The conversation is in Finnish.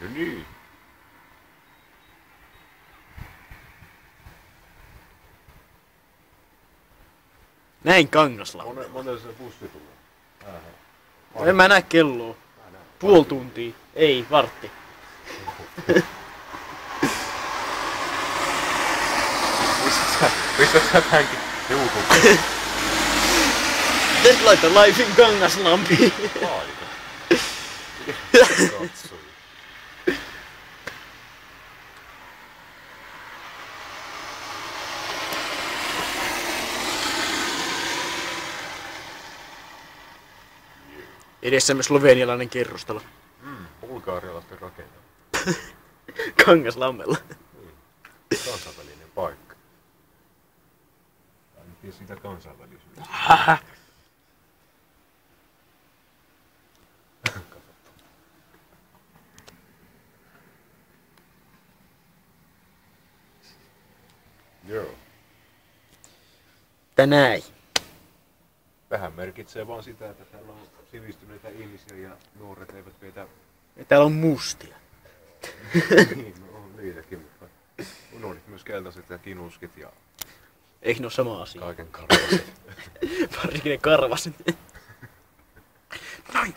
No niin. Näin Kangaslammella. Monella se bussi tulee? En mä näe kelloa. Puoli tuntia. Ei, vartti. Pistät sä tämänkin YouTubeen? Nyt laita Life in Kangaslampi. Laita. Katsoi. Edessämme slovenialainen kerrostalo. Bulgaarialaisten rakennelma. Kangaslammella. Kansainvälinen paikka. En tiedä sitä kansainvälisyyttä. Joo. Tänään. Vähän merkitsee vaan sitä, että täällä on sivistyneitä ihmisiä ja nuoret eivät vietä... Ja täällä on mustia. Niin, no on niitäkin, mutta unohdit myös keltaiset ja kinuskit ja Eikö ne oo sama asia? kaiken karvaset. Varsinkin ne karvaset. Noin.